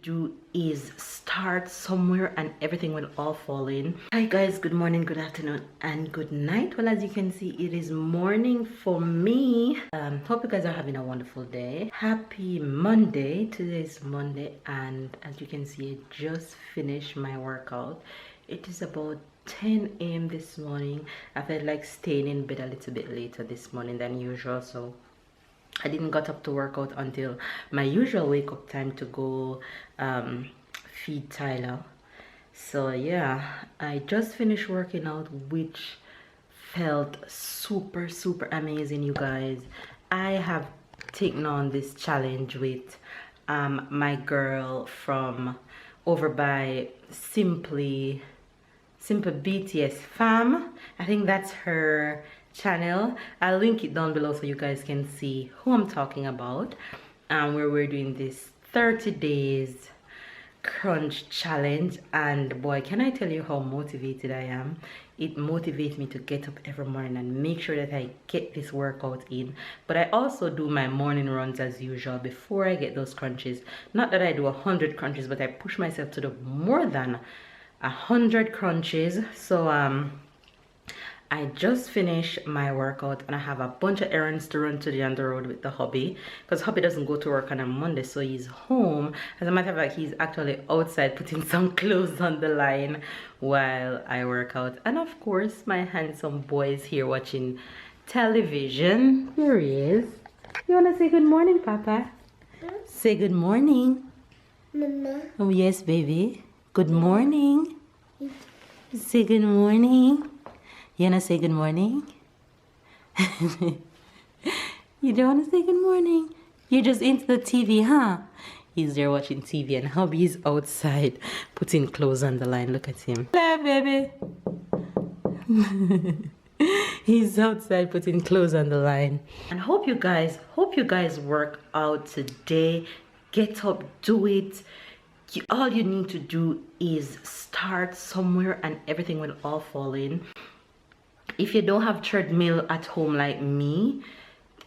do is start somewhere and everything will all fall in. Hi guys, good morning, good afternoon, and good night. Well, as you can see, it is morning for me. Hope you guys are having a wonderful day. Happy Monday. Today is Monday, and as you can see, I just finished my workout. It is about 10 a.m. this morning. I felt like staying in bed a little bit later this morning than usual, so I didn't got up to work out until my usual wake up time to go feed Tyler. So yeah, I just finished working out, which felt super amazing, you guys. I have taken on this challenge with my girl from over by Simple BTS Fam. I think that's her channel. I'll link it down below so you guys can see who I'm talking about, where we're doing this 30 days crunch challenge. And boy, can I tell you how motivated I am. It motivates me to get up every morning and make sure that I get this workout in. But I also do my morning runs as usual before I get those crunches. Not that I do 100 crunches, but I push myself to the more than 100 crunches. So I just finished my workout and I have a bunch of errands to run today on the road with the hubby, because hubby doesn't go to work on a Monday, so he's home. As a matter of fact, he's actually outside putting some clothes on the line while I work out. And of course, my handsome boy is here watching television. Here he is. You want to say good morning, Papa? Say good morning. Mama. Oh yes, baby. Good morning. Say good morning. You wanna say good morning? You don't wanna say good morning? You're just into the TV, huh? He's there watching TV and hubby's outside putting clothes on the line. Look at him. Hello, baby. He's outside putting clothes on the line. And hope you guys work out today. Get up, do it. All you need to do is start somewhere and everything will all fall in. If you don't have treadmill at home like me,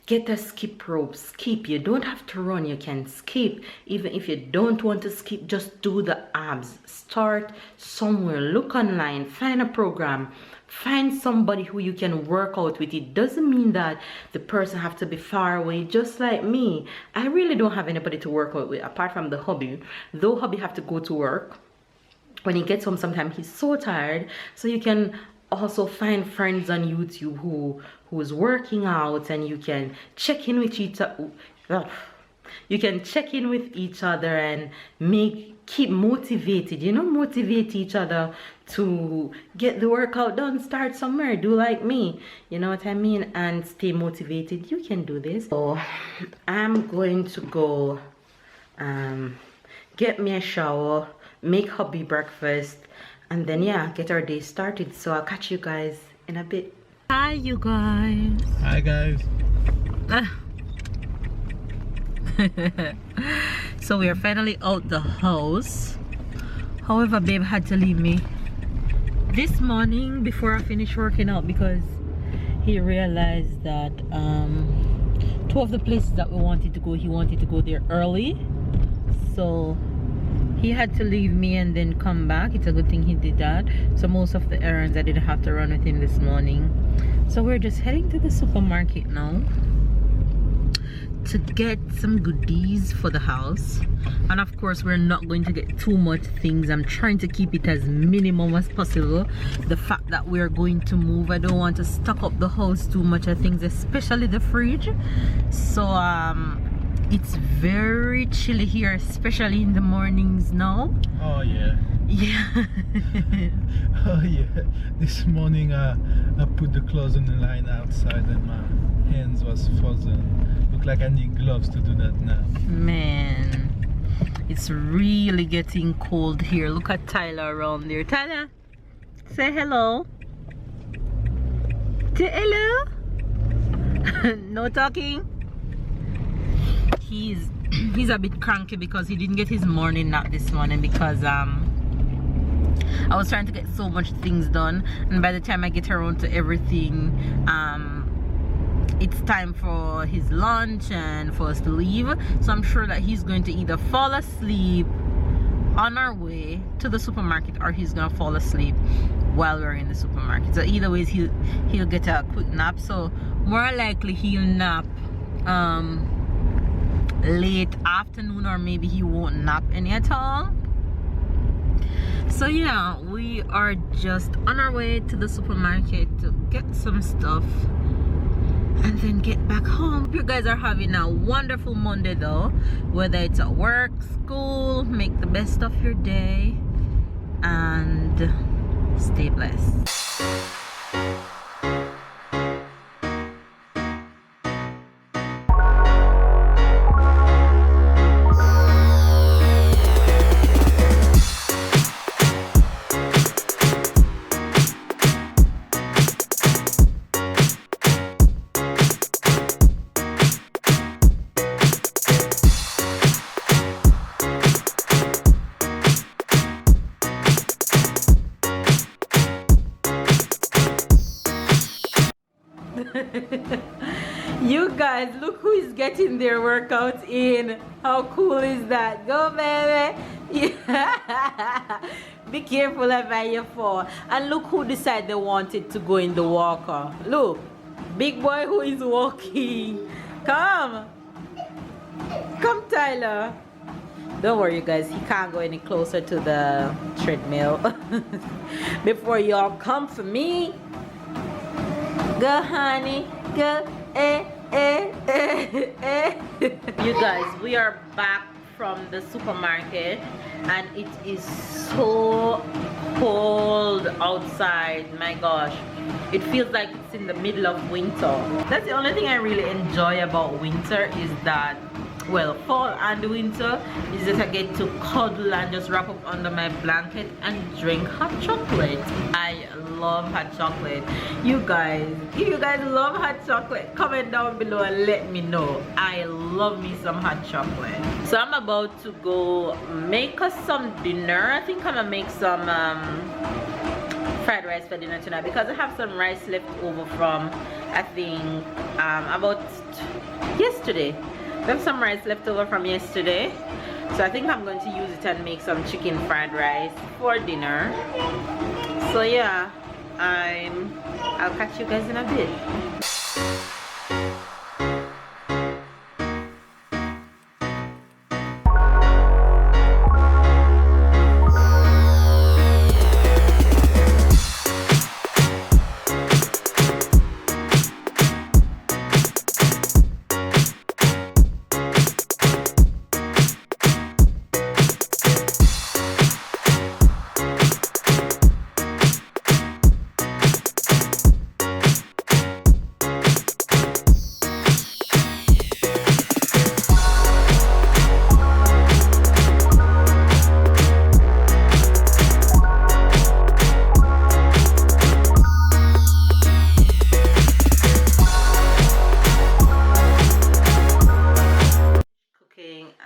get a skip rope. Skip. You don't have to run, you can skip. Even if you don't want to skip, just do the abs. Start somewhere. Look online, find a program, find somebody who you can work out with. It doesn't mean that the person have to be far away. Just like me, I really don't have anybody to work out with apart from the hubby. Though hubby have to go to work, when he gets home sometimes he's so tired, so you can also find friends on YouTube who's working out, and you can check in with each other. You can check in with each other and keep motivated, you know, motivate each other to get the workout done. Start somewhere, do like me, you know what I mean, and stay motivated. You can do this. So I'm going to go get me a shower, make hubby breakfast, and then yeah, get our day started. So I'll catch you guys in a bit. Hi you guys. Hi guys. So we are finally out the house. However, babe had to leave me this morning before I finished working out, because he realized that two of the places that we wanted to go, he wanted to go there early, so he had to leave me and then come back. It's a good thing he did that. So most of the errands I didn't have to run with him this morning. So we're just heading to the supermarket now to get some goodies for the house. And of course, we're not going to get too much things. I'm trying to keep it as minimum as possible. The fact that we're going to move, I don't want to stock up the house too much of things, especially the fridge. So it's very chilly here, especially in the mornings now. Oh yeah. Yeah. Oh yeah. This morning I put the clothes on the line outside and my hands was frozen. Look like I need gloves to do that now. Man, it's really getting cold here. Look at Tyler around there. Tyler, say hello. Say hello. No talking. He's a bit cranky because he didn't get his morning nap this morning, because I was trying to get so much things done, and by the time I get around to everything, it's time for his lunch and for us to leave. So I'm sure that he's going to either fall asleep on our way to the supermarket, or he's gonna fall asleep while we're in the supermarket. So either ways, he'll get a quick nap. So more likely he'll nap late afternoon, or maybe he won't nap any at all. So yeah, we are just on our way to the supermarket to get some stuff and then get back home. Hope you guys are having a wonderful Monday though, whether it's at work, school. Make the best of your day and stay blessed. You guys, look who is getting their workouts in. How cool is that? Go, baby. Yeah. Be careful about your fall. And look who decided they wanted to go in the walker. Look, big boy who is walking. Come, Tyler. Don't worry, you guys, he can't go any closer to the treadmill before y'all come for me. Go, honey, go. You guys, we are back from the supermarket and it is so cold outside. My gosh, it feels like it's in the middle of winter. That's the only thing I really enjoy about winter, is that, well, fall and winter is that I get to cuddle and just wrap up under my blanket and drink hot chocolate. I love hot chocolate. You guys, if you guys love hot chocolate, comment down below and let me know. I love me some hot chocolate. So I'm about to go make us some dinner. I think I'm gonna make some fried rice for dinner tonight, because I have some rice left over from, I think, about yesterday. I have some rice left over from yesterday, so I think I'm going to use it and make some chicken fried rice for dinner. So yeah, I'll catch you guys in a bit.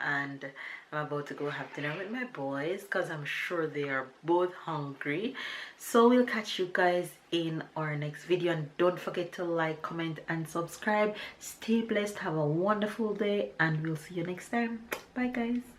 And I'm about to go have dinner with my boys because I'm sure they are both hungry. So we'll catch you guys in our next video, and don't forget to like, comment and subscribe. Stay blessed, have a wonderful day, and we'll see you next time. Bye guys.